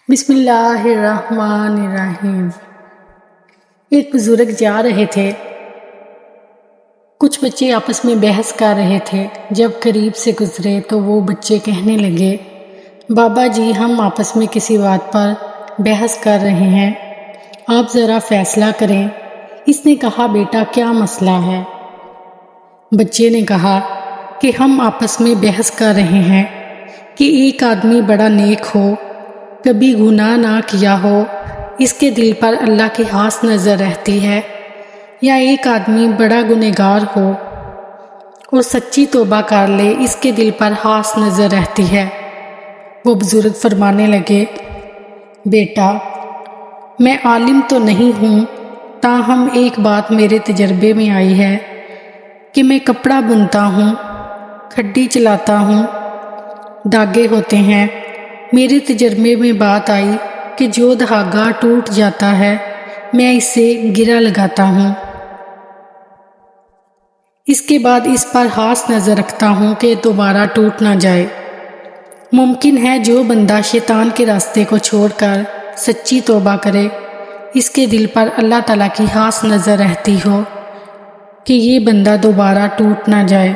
بسم اللہ الرحمن الرحیم۔ ایک بزرگ جا رہے تھے، کچھ بچے آپس میں بحث کر رہے تھے۔ جب قریب سے گزرے تو وہ بچے کہنے لگے، بابا جی ہم آپس میں کسی بات پر بحث کر رہے ہیں، آپ ذرا فیصلہ کریں۔ اس نے کہا، بیٹا کیا مسئلہ ہے؟ بچے نے کہا کہ ہم آپس میں بحث کر رہے ہیں کہ ایک آدمی بڑا نیک ہو، کبھی گناہ نہ کیا ہو، اس کے دل پر اللہ کی خاص نظر رہتی ہے، یا ایک آدمی بڑا گنہگار ہو اور سچی توبہ کر لے، اس کے دل پر خاص نظر رہتی ہے۔ وہ بزرگ فرمانے لگے، بیٹا میں عالم تو نہیں ہوں، تاہم ایک بات میرے تجربے میں آئی ہے کہ میں کپڑا بنتا ہوں، کھڈی چلاتا ہوں، دھاگے ہوتے ہیں۔ میرے تجربے میں بات آئی کہ جو دھاگا ٹوٹ جاتا ہے میں اسے گرہ لگاتا ہوں، اس کے بعد اس پر خاص نظر رکھتا ہوں کہ دوبارہ ٹوٹ نہ جائے۔ ممکن ہے جو بندہ شیطان کے راستے کو چھوڑ کر سچی توبہ کرے، اس کے دل پر اللہ تعالیٰ کی خاص نظر رہتی ہو کہ یہ بندہ دوبارہ ٹوٹ نہ جائے۔